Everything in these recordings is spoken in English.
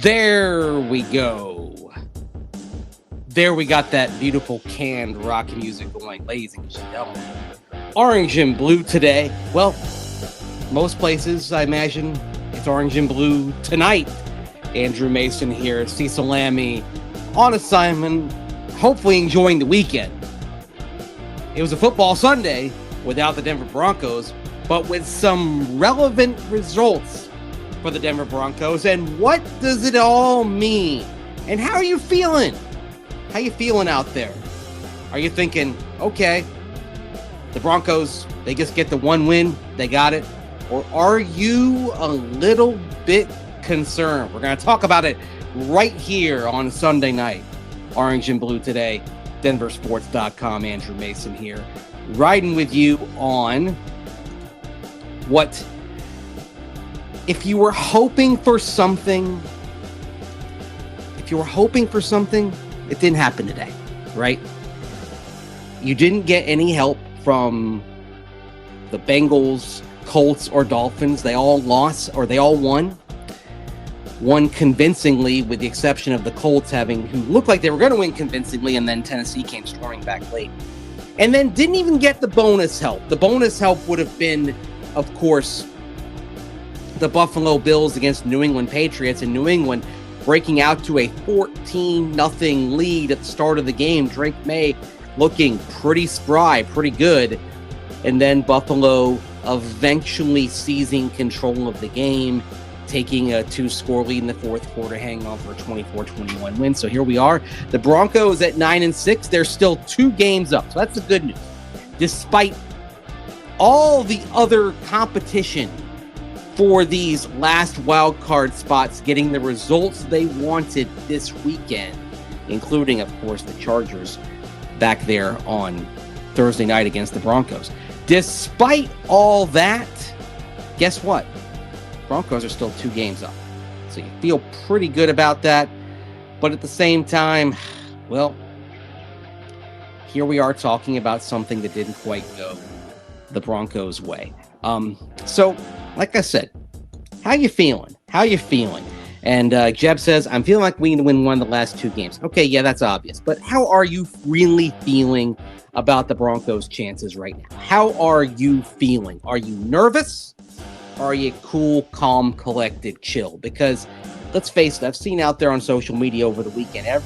There we go. There we got that beautiful canned rock music going, ladies and gentlemen. Orange and blue today. Well, most places, I imagine, it's orange and blue tonight. Andrew Mason here, Cecil Lammey, on assignment, hopefully enjoying the weekend. It was a football Sunday without the Denver Broncos, but with some relevant results for the Denver Broncos. And what does it all mean? And how are you feeling? How you feeling out there? Are you thinking, okay, the Broncos, they just get the one win, they got it? Or are you a little bit concerned? We're going to talk about it right here on Sunday night. Orange and blue today, denversports.com. Andrew Mason here, riding with you on what, if you were hoping for something, it didn't happen today, right? You didn't get any help from the Bengals, Colts, or Dolphins. They all lost, or they all won. Won convincingly, with the exception of the Colts who looked like they were going to win convincingly, and then Tennessee came storming back late. And then didn't even get the bonus help. The bonus help would have been, of course, the Buffalo Bills against New England Patriots, and New England breaking out to a 14-0 lead at the start of the game. Drake May looking pretty spry, pretty good. And then Buffalo eventually seizing control of the game, taking a 2-score lead in the fourth quarter, hanging on for a 24-21 win. So here we are. The Broncos at 9-6. They're still 2 games up. So that's the good news. Despite all the other competition for these last wild card spots getting the results they wanted this weekend, including, of course, the Chargers back there on Thursday night against the Broncos. Despite all that, guess what? Broncos are still 2 games up. So you feel pretty good about that. But at the same time, well, here we are talking about something that didn't quite go the Broncos' way. So, like I said, how you feeling? And Jeb says, I'm feeling like we need to win one of the last 2 games. Okay, yeah, that's obvious. But how are you really feeling about the Broncos' chances right now? How are you feeling? Are you nervous? Or are you cool, calm, collected, chill? Because let's face it, I've seen out there on social media over the weekend, there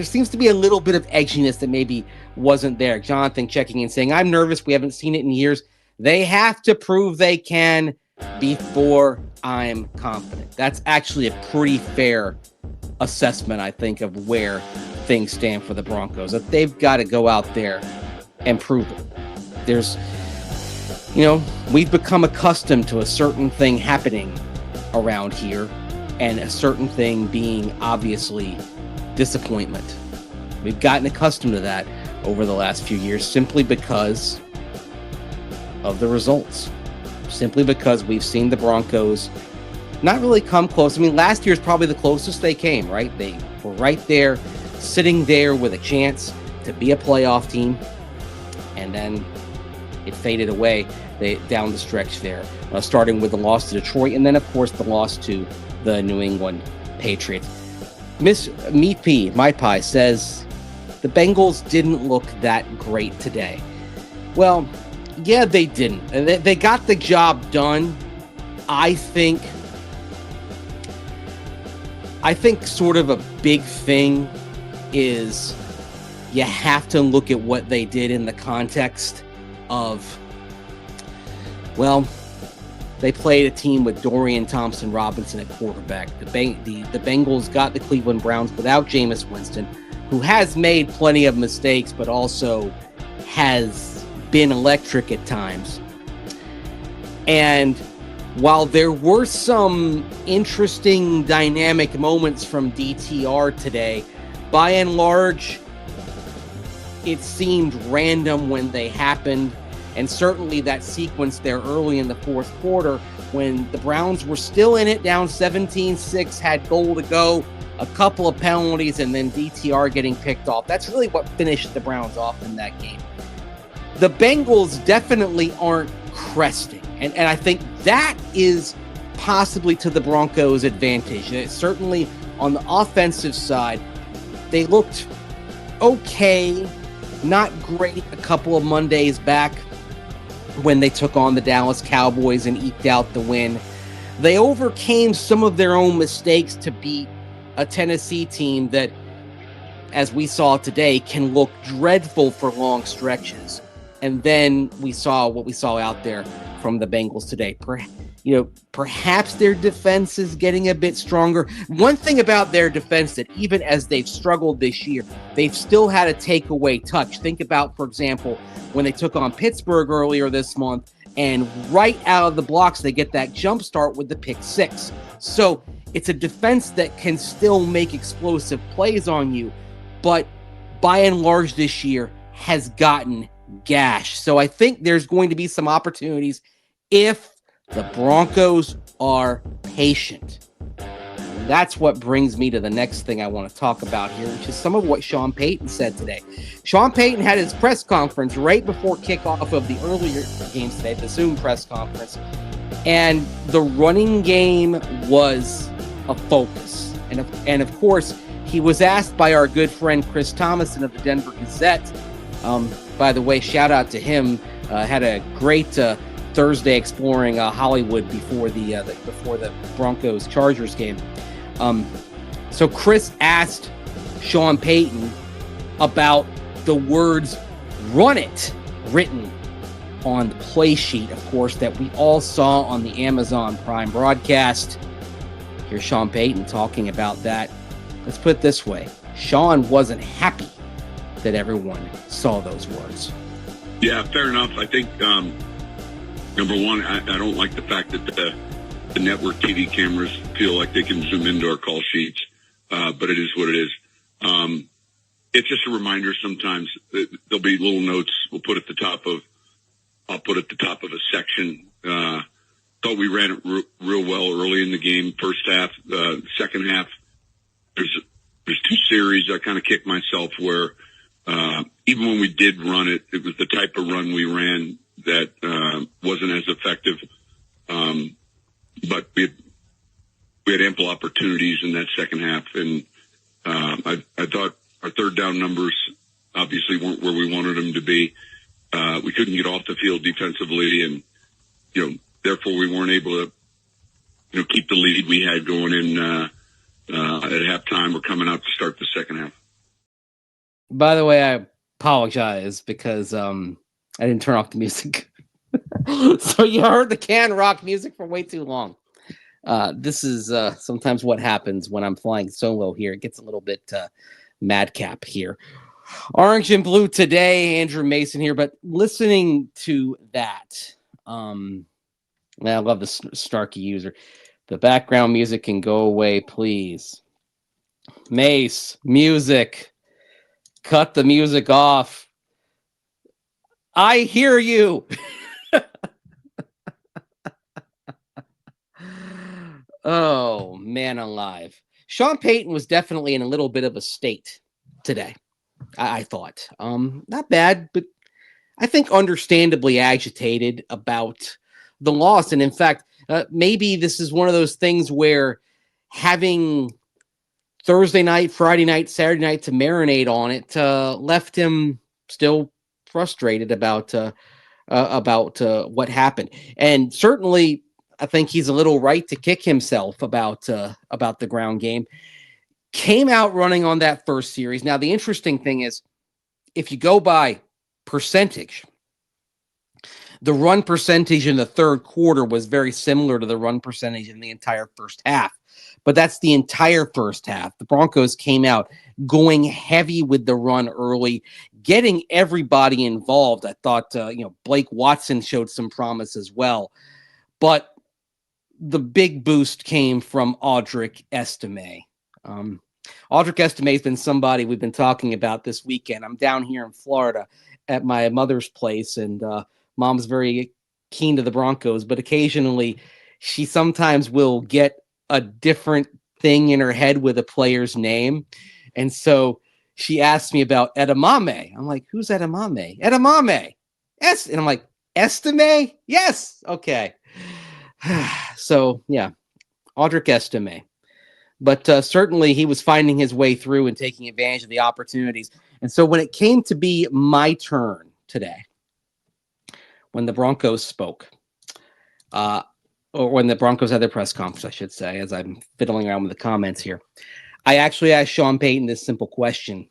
seems to be a little bit of edginess that maybe wasn't there. Jonathan checking in saying, I'm nervous. We haven't seen it in years. They have to prove they can before I'm confident. That's actually a pretty fair assessment, I think, of where things stand for the Broncos. That they've got to go out there and prove it. We've become accustomed to a certain thing happening around here, and a certain thing being obviously disappointment. We've gotten accustomed to that over the last few years simply because of the results. Simply because we've seen the Broncos not really come close. I mean, last year's probably the closest they came, right? They were right there, sitting there with a chance to be a playoff team, and then it faded away down the stretch there, starting with the loss to Detroit, and then, of course, the loss to the New England Patriots. Miss Meat Pie, My Pie, says the Bengals didn't look that great today. Well, yeah, they didn't. They got the job done. I think sort of a big thing is you have to look at what they did in the context of, well, they played a team with Dorian Thompson-Robinson at quarterback. The Bengals got the Cleveland Browns without Jameis Winston, who has made plenty of mistakes, but also has been electric at times. And while there were some interesting dynamic moments from DTR today, by and large, it seemed random when they happened. And certainly that sequence there early in the fourth quarter when the Browns were still in it, down 17-6, had goal to go, a couple of penalties, and then DTR getting picked off. That's really what finished the Browns off in that game. The Bengals definitely aren't cresting. And I think that is possibly to the Broncos' advantage. Certainly on the offensive side, they looked okay, not great a couple of Mondays back when they took on the Dallas Cowboys and eked out the win. They overcame some of their own mistakes to beat a Tennessee team that, as we saw today, can look dreadful for long stretches. And then we saw what we saw out there from the Bengals today. Perhaps their defense is getting a bit stronger. One thing about their defense that even as they've struggled this year, they've still had a takeaway touch. Think about, for example, when they took on Pittsburgh earlier this month, and right out of the blocks, they get that jump start with the pick six. So it's a defense that can still make explosive plays on you, but by and large this year has gotten gashed. So I think there's going to be some opportunities if the Broncos are patient. That's what brings me to the next thing I want to talk about here, which is some of what Sean Payton said today. Sean Payton had his press conference right before kickoff of the earlier games today, the Zoom press conference, and the running game was a focus. And of course, he was asked by our good friend Chris Thomason of the Denver Gazette. By the way, shout out to him. Had a great Thursday exploring Hollywood before the Broncos Chargers game. So Chris asked Sean Payton about the words "run it" written on the play sheet, of course, that we all saw on the Amazon Prime broadcast. Here's Sean Payton talking about that. Let's put it this way. Sean wasn't happy that everyone saw those words. Yeah, fair enough. I think, number one, I don't like the fact that the network TV cameras feel like they can zoom into our call sheets, but it is what it is. It's just a reminder sometimes that there'll be little notes I'll put at the top of a section. Thought we ran it real well early in the game, first half. Second half, there's two series I kind of kicked myself where even when we did run it, it was the type of run we ran that wasn't as effective. But we had ample opportunities in that second half, and I thought our third down numbers obviously weren't where we wanted them to be. We couldn't get off the field defensively, and therefore we weren't able to keep the lead we had going in at halftime or coming out to start the second half. By the way, I apologize because I didn't turn off the music. So you heard the can rock music for way too long. This is sometimes what happens when I'm flying solo here. It gets a little bit madcap here. Orange and blue today, Andrew Mason here. But listening to that, I love the Starkey user. The background music can go away, please. Mace, music. Cut the music off. I hear you. Oh, man alive. Sean Payton was definitely in a little bit of a state today, I thought. Not bad, but I think understandably agitated about the loss. And in fact, maybe this is one of those things where having Thursday night, Friday night, Saturday night to marinate on it left him still frustrated about what happened. And certainly, I think he's a little right to kick himself about the ground game. Came out running on that first series. Now, the interesting thing is, if you go by percentage, the run percentage in the third quarter was very similar to the run percentage in the entire first half. But that's the entire first half. The Broncos came out going heavy with the run early, getting everybody involved. I thought, Blake Watson showed some promise as well. But the big boost came from Audric Estime. Audric Estime has been somebody we've been talking about this weekend. I'm down here in Florida at my mother's place, and mom's very keen to the Broncos, but occasionally she sometimes will get a different thing in her head with a player's name. And so she asked me about Edamame. I'm like, who's Edamame? Edamame. Yes. And I'm like, Estime? Yes. Okay. So, yeah, Audric Estime. But certainly he was finding his way through and taking advantage of the opportunities. And so when it came to be my turn today, when the Broncos spoke, or when the Broncos had their press conference, I should say, as I'm fiddling around with the comments here, I actually asked Sean Payton this simple question.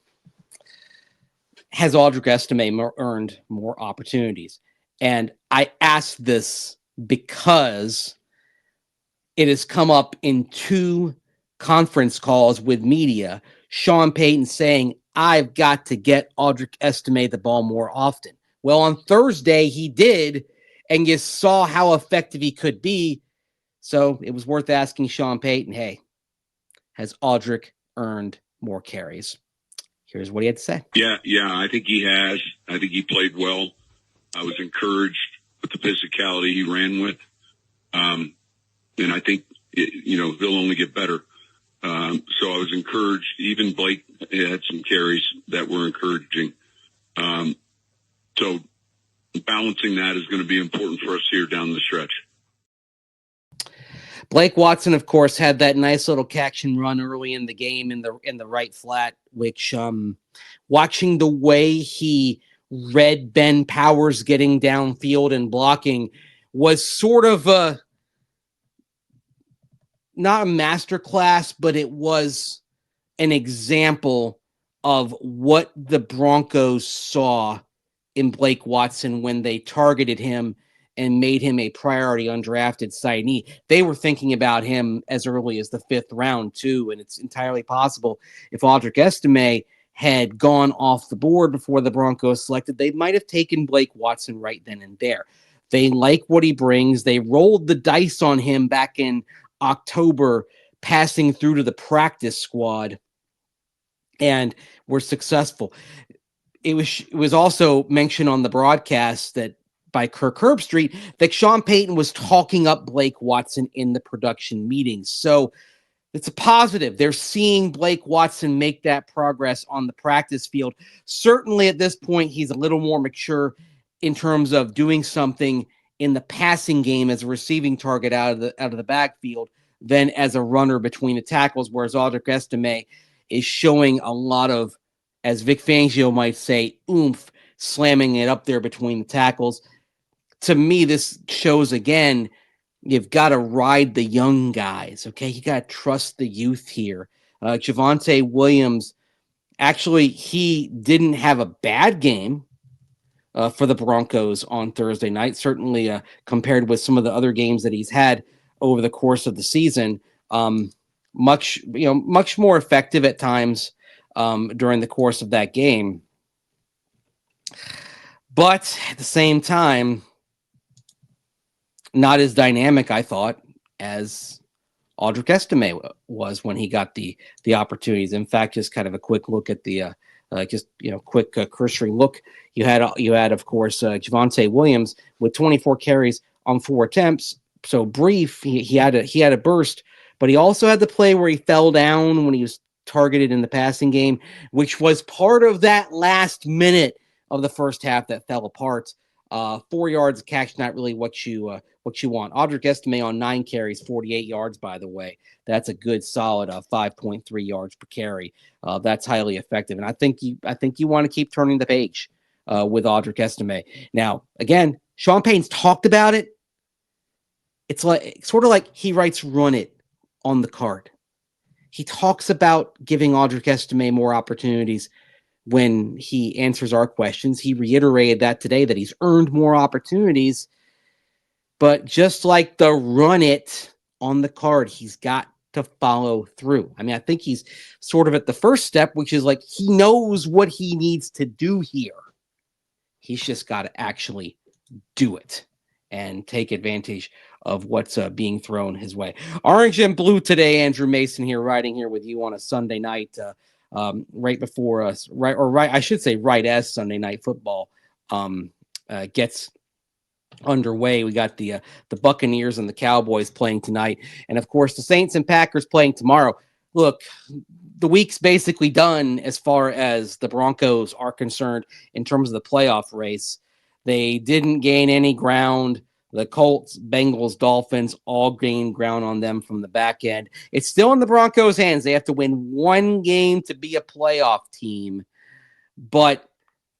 Has Audric Estime earned more opportunities? And I asked this because it has come up in 2 conference calls with media, Sean Payton saying, I've got to get Audric Estime the ball more often. Well, on Thursday, he did, and you saw how effective he could be. So it was worth asking Sean Payton, hey, has Audric earned more carries? Here's what he had to say. Yeah, I think he has. I think he played well. I was encouraged with the physicality he ran with. And I think, he'll only get better. So I was encouraged. Even Blake had some carries that were encouraging. So balancing that is going to be important for us here down the stretch. Blake Watson, of course, had that nice little catch and run early in the game in the right flat, which watching the way he read Ben Powers getting downfield and blocking was sort of not a masterclass, but it was an example of what the Broncos saw in Blake Watson when they targeted him and made him a priority undrafted signee. They were thinking about him as early as the 5th round, too, and it's entirely possible if Audric Estime had gone off the board before the Broncos selected, they might have taken Blake Watson right then and there. They like what he brings. They rolled the dice on him back in October, passing through to the practice squad, and were successful. It was also mentioned on the broadcast that by Kirk Herbstreit that Sean Payton was talking up Blake Watson in the production meetings. So it's a positive. They're seeing Blake Watson make that progress on the practice field. Certainly at this point, he's a little more mature in terms of doing something in the passing game as a receiving target out of the backfield than as a runner between the tackles, whereas Audric Estime is showing a lot of, as Vic Fangio might say, oomph, slamming it up there between the tackles. To me, this shows again, you've got to ride the young guys, okay? You got to trust the youth here. Javonte Williams, actually, he didn't have a bad game for the Broncos on Thursday night, certainly compared with some of the other games that he's had over the course of the season. Much more effective at times during the course of that game. But at the same time, not as dynamic, I thought, as Audric Estime was when he got the opportunities. In fact, just kind of a quick look at the quick cursory look. You had, of course, Javonte Williams with 24 carries on 4 attempts. So brief, he had a burst, but he also had the play where he fell down when he was targeted in the passing game, which was part of that last minute of the first half that fell apart. 4 yards of catch, not really what you want. Audric Estime on 9 carries, 48 yards, by the way. That's a good solid 5.3 yards per carry. That's highly effective. And I think you want to keep turning the page with Audric Estime. Now, again, Sean Payton's talked about it. It's like sort of like he writes "run it" on the card. He talks about giving Audric Estime more opportunities when he answers our questions. He reiterated that today, that he's earned more opportunities. But just like the run it on the card, he's got to follow through. I mean, I think he's sort of at the first step, which is like he knows what he needs to do here. He's just got to actually do it and take advantage of what's being thrown his way. Orange and blue today. Andrew Mason here, riding here with you on a Sunday night, right before us, right as Sunday Night Football gets underway. We got the Buccaneers and the Cowboys playing tonight, and of course the Saints and Packers playing tomorrow. Look, the week's basically done as far as the Broncos are concerned in terms of the playoff race. They didn't gain any ground The Colts, Bengals, Dolphins all gain ground on them from the back end. It's still in the Broncos' hands. They have to win one game to be a playoff team. But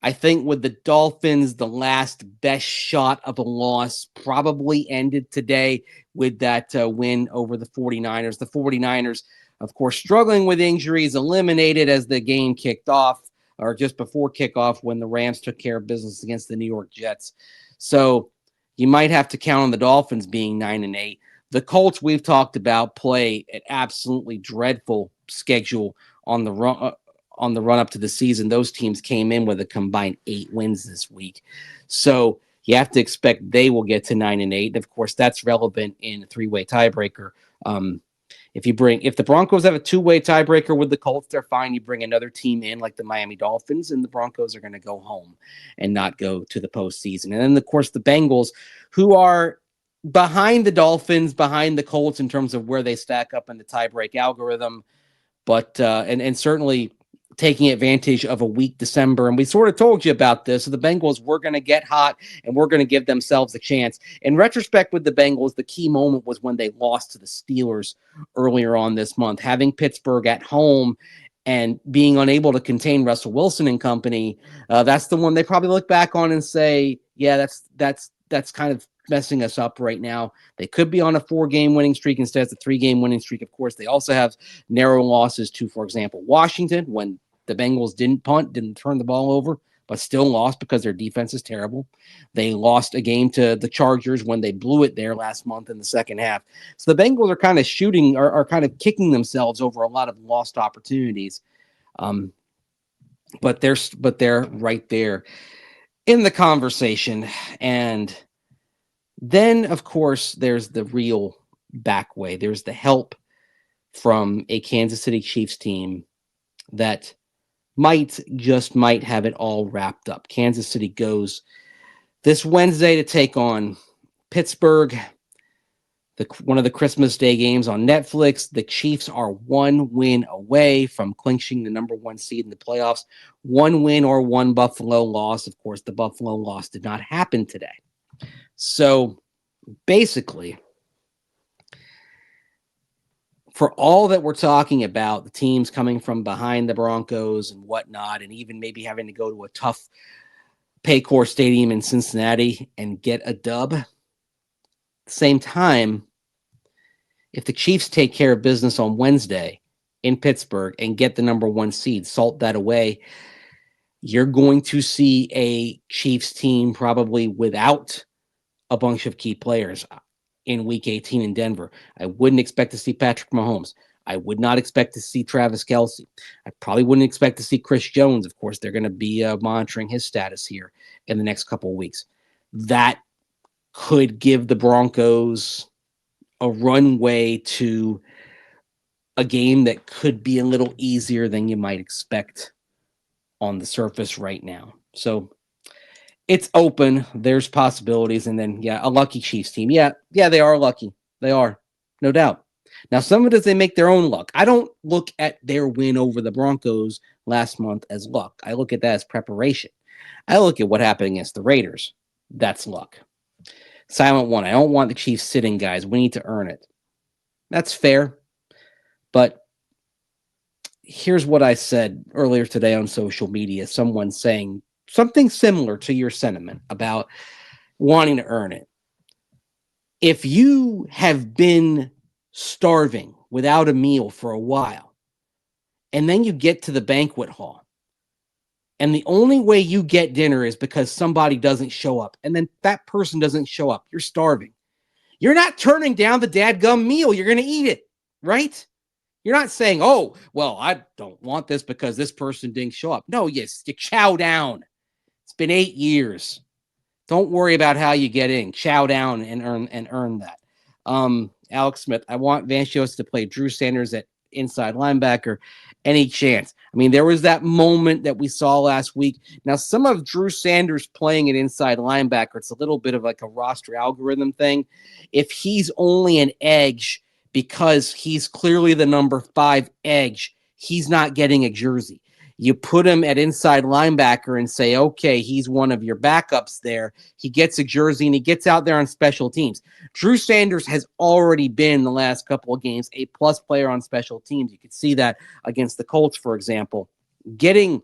I think with the Dolphins, the last best shot of a loss probably ended today with that win over the 49ers. The 49ers, of course, struggling with injuries, eliminated as the game kicked off, or just before kickoff when the Rams took care of business against the New York Jets. So you might have to count on the Dolphins being 9-8. The Colts, we've talked about, play an absolutely dreadful schedule on the run up to the season. Those teams came in with a combined 8 wins this week. So you have to expect they will get to 9-8. Of course, that's relevant in a 3-way tiebreaker. If the Broncos have a 2-way tiebreaker with the Colts, they're fine. You bring another team in like the Miami Dolphins, and the Broncos are going to go home and not go to the postseason. And then, of course, the Bengals, who are behind the Dolphins, behind the Colts in terms of where they stack up in the tiebreak algorithm, but and certainly taking advantage of a weak December. And we sort of told you about this. So the Bengals were going to get hot and we're going to give themselves a chance. In retrospect with the Bengals, the key moment was when they lost to the Steelers earlier on this month. Having Pittsburgh at home and being unable to contain Russell Wilson and company, that's the one they probably look back on and say, yeah, that's kind of messing us up right now. They could be on a 4-game winning streak instead of a 3-game winning streak. Of course, they also have narrow losses to, for example, Washington, when the Bengals didn't punt, didn't turn the ball over, but still lost because their defense is terrible. They lost a game to the Chargers when they blew it there last month in the second half. So the Bengals are kind of are kind of kicking themselves over a lot of lost opportunities. But they're right there in the conversation. And then, of course, there's the real back way. There's the help from a Kansas City Chiefs team that might have it all wrapped up. Kansas City goes this Wednesday to take on Pittsburgh, one of the Christmas Day games on Netflix. The Chiefs are 1 win away from clinching the number 1 seed in the playoffs. 1 win or 1 Buffalo loss. Of course, the Buffalo loss did not happen today. So basically, for all that we're talking about, the teams coming from behind the Broncos and whatnot, and even maybe having to go to a tough Paycor Stadium in Cincinnati and get a dub, at the same time, if the Chiefs take care of business on Wednesday in Pittsburgh and get the number 1 seed, salt that away, you're going to see a Chiefs team probably without a bunch of key players in Week 18 in Denver. I wouldn't expect to see Patrick Mahomes. I would not expect to see Travis Kelce. I probably wouldn't expect to see Chris Jones. Of course, they're going to be monitoring his status here in the next couple of weeks. That could give the Broncos a runway to a game that could be a little easier than you might expect on the surface right now. So it's open. There's possibilities. And then, a lucky Chiefs team. Yeah, they are lucky. They are, no doubt. Now, some of it is they make their own luck. I don't look at their win over the Broncos last month as luck. I look at that as preparation. I look at what happened against the Raiders. That's luck. Silent one. I don't want the Chiefs sitting, guys. We need to earn it. That's fair. But here's what I said earlier today on social media. Someone saying something similar to your sentiment about wanting to earn it. If you have been starving without a meal for a while, and then you get to the banquet hall, and the only way you get dinner is because somebody doesn't show up, and then that person doesn't show up, you're starving. You're not turning down the dadgum meal. You're going to eat it, right? You're not saying, oh, well, I don't want this because this person didn't show up. No, yes, you chow down. It's been 8 years. Don't worry about how you get in. Chow down and earn that. Alex Smith, I want Van Shields to play Drew Sanders at inside linebacker. Any chance? I mean, there was that moment that we saw last week. Now, some of Drew Sanders playing at inside linebacker, it's a little bit of like a roster algorithm thing. If he's only an edge because he's clearly the number 5 edge, he's not getting a jersey. You put him at inside linebacker and say, okay, he's one of your backups there. He gets a jersey and he gets out there on special teams. Drew Sanders has already been the last couple of games a plus player on special teams. You could see that against the Colts, for example. Getting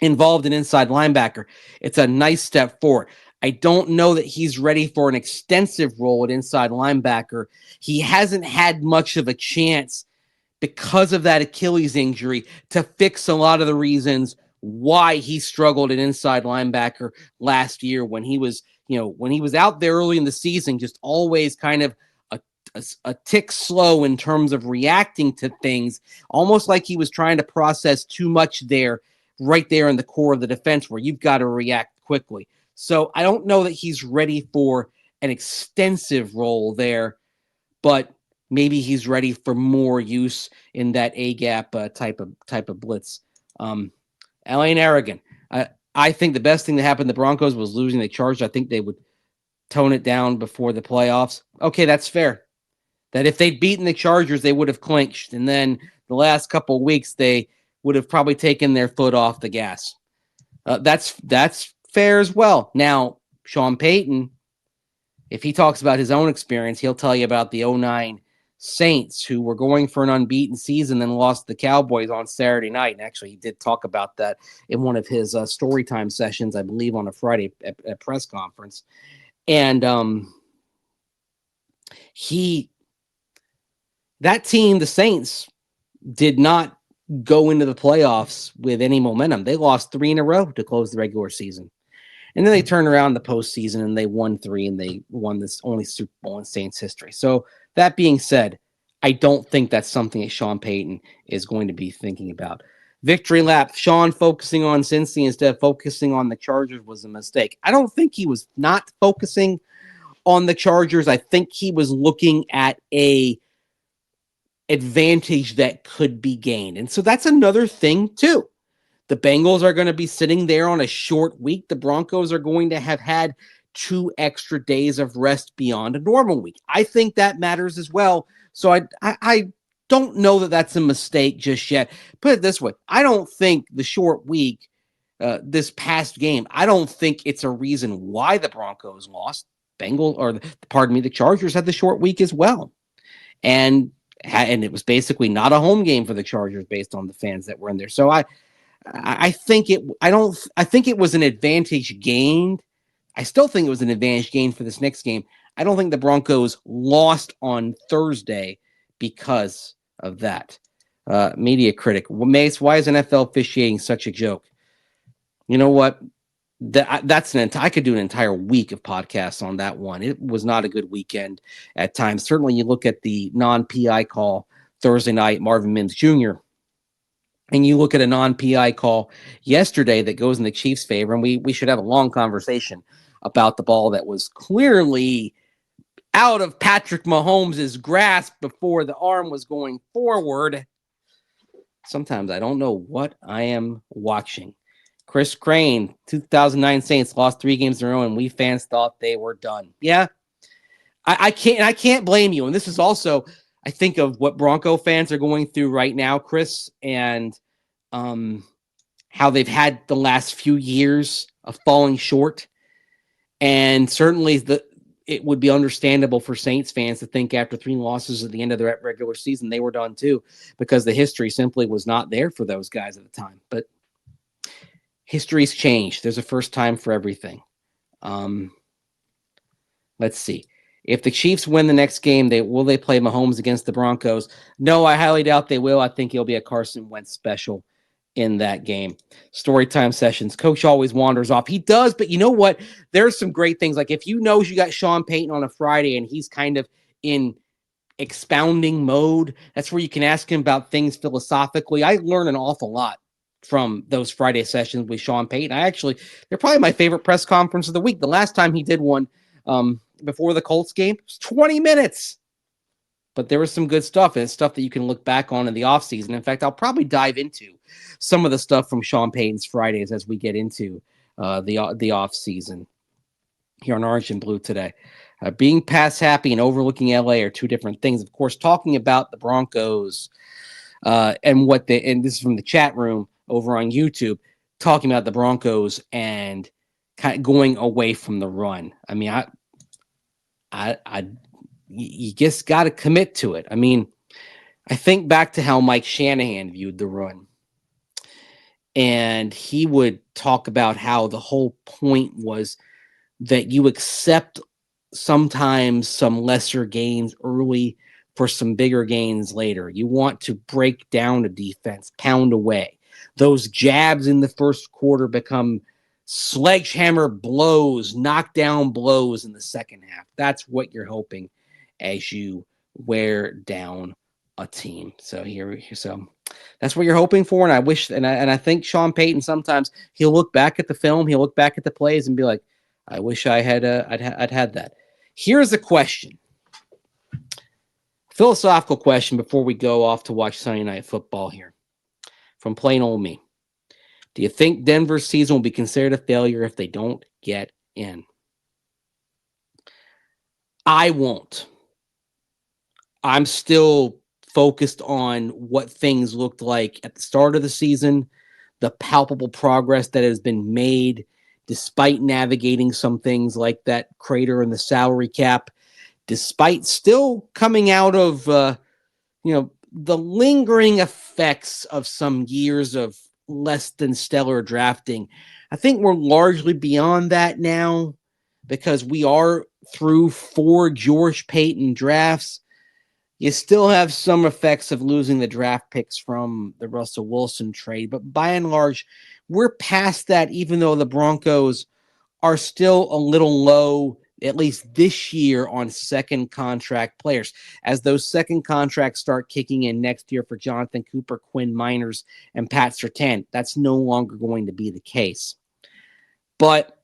involved in inside linebacker, it's a nice step forward. I don't know that he's ready for an extensive role at inside linebacker. He hasn't had much of a chance because of that Achilles injury to fix a lot of the reasons why he struggled at inside linebacker last year when he was, when he was out there early in the season, just always kind of a tick slow in terms of reacting to things, almost like he was trying to process too much there, right there in the core of the defense where you've got to react quickly. So I don't know that he's ready for an extensive role there, but maybe he's ready for more use in that A-gap type of blitz. Elaine Aragon, I think the best thing that happened to the Broncos was losing the Chargers. I think they would tone it down before the playoffs. Okay, that's fair. That if they'd beaten the Chargers, they would have clinched. And then the last couple of weeks, they would have probably taken their foot off the gas. That's fair as well. Now, Sean Payton, if he talks about his own experience, he'll tell you about the 2009 Saints, who were going for an unbeaten season, then lost the Cowboys on Saturday night. And actually, he did talk about that in one of his story time sessions, I believe, on a Friday at press conference. And that team, the Saints, did not go into the playoffs with any momentum. They lost 3 in a row to close the regular season. And then they turned around the postseason and they won 3, and they won this only Super Bowl in Saints history. So that being said, I don't think that's something that Sean Payton is going to be thinking about. Victory lap, Sean focusing on Cincy instead of focusing on the Chargers was a mistake. I don't think he was not focusing on the Chargers. I think he was looking at a advantage that could be gained. And so that's another thing too. The Bengals are going to be sitting there on a short week. The Broncos are going to have had 2 extra days of rest beyond a normal week. I think that matters as well. So I don't know that that's a mistake just yet. Put it this way. I don't think the short week, this past game, I don't think it's a reason why the Broncos lost. The Chargers had the short week as well. And it was basically not a home game for the Chargers based on the fans that were in there. So I think it was an advantage gained. I still think it was an advantage gained for this next game. I don't think the Broncos lost on Thursday because of that. Media critic, Mace, why is NFL officiating such a joke? You know what? I could do an entire week of podcasts on that one. It was not a good weekend at times. Certainly, you look at the non-PI call Thursday night, Marvin Mims Jr., and you look at a non-PI call yesterday that goes in the Chiefs' favor, and we should have a long conversation about the ball that was clearly out of Patrick Mahomes' grasp before the arm was going forward. Sometimes I don't know what I am watching. Chris Crane, 2009 Saints lost 3 games in a row, and we fans thought they were done. Yeah, I can't blame you. And this is also, I think, of what Bronco fans are going through right now, Chris, and how they've had the last few years of falling short. And certainly it would be understandable for Saints fans to think after 3 losses at the end of the regular season, they were done too, because the history simply was not there for those guys at the time. But history's changed. There's a first time for everything. Let's see. If the Chiefs win the next game, will they play Mahomes against the Broncos? No, I highly doubt they will. I think it'll be a Carson Wentz special in that game. Storytime sessions. Coach always wanders off. He does, but you know what? There's some great things. Like if you got Sean Payton on a Friday and he's kind of in expounding mode, that's where you can ask him about things philosophically. I learn an awful lot from those Friday sessions with Sean Payton. They're probably my favorite press conference of the week. The last time he did one before the Colts game, it was 20 minutes. But there was some good stuff, and it's stuff that you can look back on in the offseason. In fact, I'll probably dive into some of the stuff from Sean Payton's Fridays as we get into the offseason here on Orange and Blue today. Being pass happy and overlooking LA are 2 different things. Of course, talking about the Broncos and this is from the chat room. over on YouTube talking about the Broncos and kind of going away from the run. I mean, you just got to commit to it. I mean, I think back to how Mike Shanahan viewed the run. And he would talk about how the whole point was that you accept sometimes some lesser gains early for some bigger gains later. You want to break down a defense, pound away. Those jabs in the first quarter become sledgehammer blows, knockdown blows in the second half. That's what you're hoping as you wear down a team. So that's what you're hoping for. And I wish, and I think Sean Payton, sometimes he'll look back at the film, he'll look back at the plays and be like, I wish I had, I'd had that. Here's a question. Philosophical question before we go off to watch Sunday Night Football here from plain old me. Do you think Denver's season will be considered a failure if they don't get in? I won't. I'm still focused on what things looked like at the start of the season, the palpable progress that has been made despite navigating some things like that crater in the salary cap, despite still coming out of, the lingering effects of some years of less than stellar drafting. I think we're largely beyond that now because we are through 4 George Payton drafts. You still have some effects of losing the draft picks from the Russell Wilson trade, but by and large, we're past that, even though the Broncos are still a little low, at least this year, on second contract players. As those second contracts start kicking in next year for Jonathan Cooper, Quinn Miners, and Pat Surtain, that's no longer going to be the case. But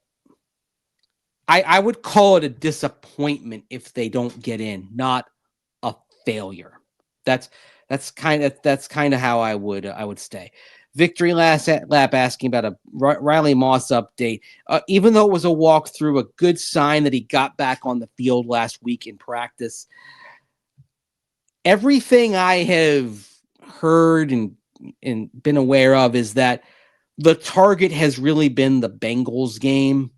I would call it a disappointment if they don't get in, not a failure. That's kind of how I would stay. Victory last lap asking about a Riley Moss update. Even though it was a walkthrough, a good sign that he got back on the field last week in practice. Everything I have heard and been aware of is that the target has really been the Bengals game.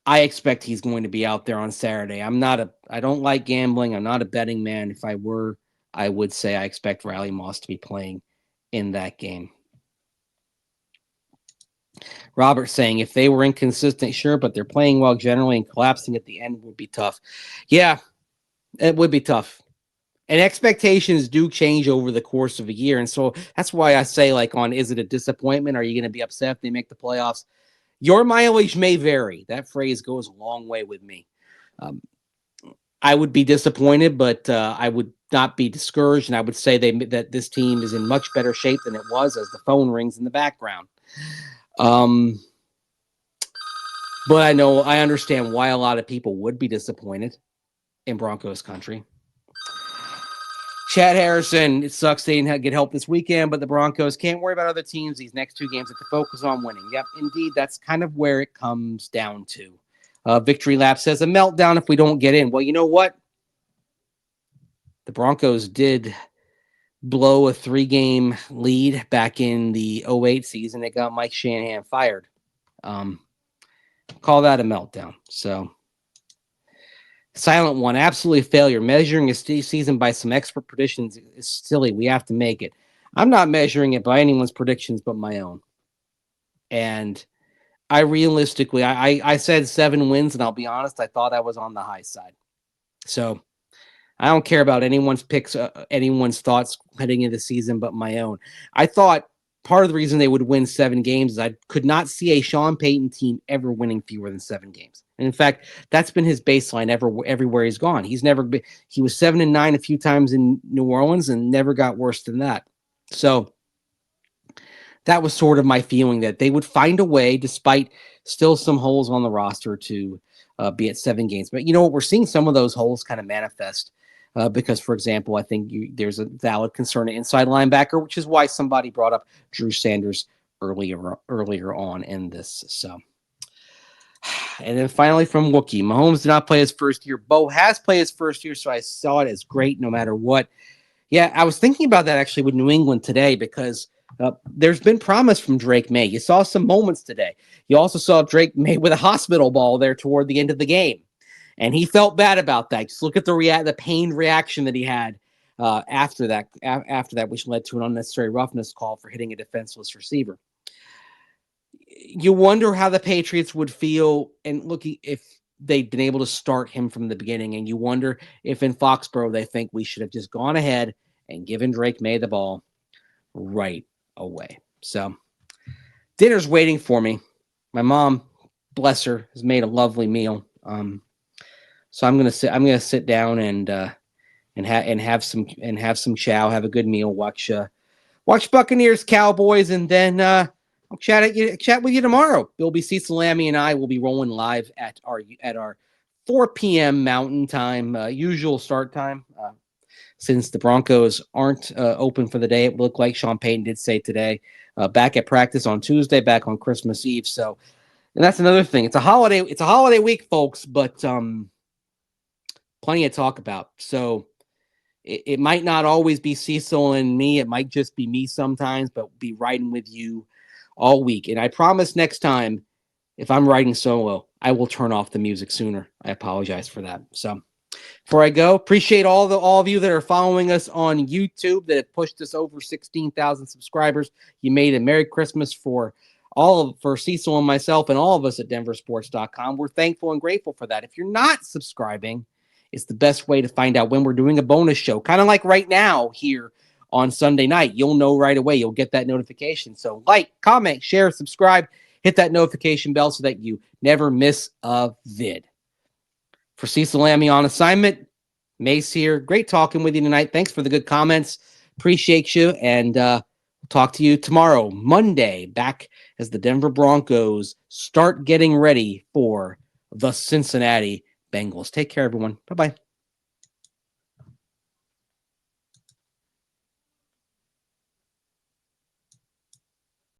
I expect he's going to be out there on Saturday. I don't like gambling. I'm not a betting man. If I were, I would say I expect Riley Moss to be playing in that game. Robert saying if they were inconsistent, sure, but they're playing well generally and collapsing at the end would be tough. Yeah, it would be tough. And expectations do change over the course of a year. And so that's why I say, is it a disappointment? Are you going to be upset if they make the playoffs? Your mileage may vary. That phrase goes a long way with me. I would be disappointed, but I would not be discouraged. And I would say that this team is in much better shape than it was as the phone rings in the background. But I understand why a lot of people would be disappointed in Broncos country. Chad Harrison, it sucks they didn't get help this weekend, but the Broncos can't worry about other teams. These next 2 games have to focus on winning. Yep, indeed, that's kind of where it comes down to. Victory Lap says a meltdown if we don't get in. Well, you know what? The Broncos did blow a 3-game lead back in the 2008 season. It got Mike Shanahan fired. Call that a meltdown. So, Silent One, absolutely a failure. Measuring a season by some expert predictions is silly. We have to make it. I'm not measuring it by anyone's predictions but my own. And I realistically, I said 7 wins, and I'll be honest, I thought I was on the high side. So, I don't care about anyone's picks, anyone's thoughts heading into the season but my own. I thought part of the reason they would win 7 games is I could not see a Sean Payton team ever winning fewer than 7 games. And in fact, that's been his baseline everywhere he's gone. He was 7-9 a few times in New Orleans and never got worse than that. So that was sort of my feeling that they would find a way, despite still some holes on the roster, to be at 7 games. But you know what? We're seeing some of those holes kind of manifest. Because, for example, I think there's a valid concern at inside linebacker, which is why somebody brought up Drew Sanders earlier on in this. So, and then finally from Wookie, Mahomes did not play his first year. Bo has played his first year, so I saw it as great no matter what. Yeah, I was thinking about that actually with New England today because There's been promise from Drake May. You saw some moments today. You also saw Drake May with a hospital ball there toward the end of the game, and he felt bad about that. Just look at the pained reaction that he had after that, which led to an unnecessary roughness call for hitting a defenseless receiver. You wonder how the Patriots would feel, and looking if they'd been able to start him from the beginning, and you wonder if in Foxborough they think we should have just gone ahead and given Drake May the ball right away. So dinner's waiting for me. My mom, bless her, has made a lovely meal. So I'm gonna sit down and have some chow, have a good meal, watch Buccaneers Cowboys, and then I'll chat with you tomorrow. Bilby, Cecil, Lammey, and I will be rolling live at our 4 p.m. Mountain Time usual start time. Since the Broncos aren't open for the day, it would look like Sean Payton did say today. Back at practice on Tuesday, back on Christmas Eve. So, and that's another thing. It's a holiday week, folks, but plenty to talk about. So it might not always be Cecil and me. It might just be me sometimes, but be riding with you all week. And I promise next time, if I'm riding solo, I will turn off the music sooner. I apologize for that. So before I go, appreciate all of you that are following us on YouTube that have pushed us over 16,000 subscribers. You made a Merry Christmas for Cecil and myself and all of us at denversports.com. We're thankful and grateful for that. If you're not subscribing, it's the best way to find out when we're doing a bonus show, kind of like right now here on Sunday night. You'll know right away. You'll get that notification. So like, comment, share, subscribe, hit that notification bell so that you never miss a vid. For Cecil Lammey on assignment, Mace here. Great talking with you tonight. Thanks for the good comments. Appreciate you. And we'll talk to you tomorrow, Monday, back as the Denver Broncos start getting ready for the Cincinnati Bengals. Take care, everyone. Bye-bye.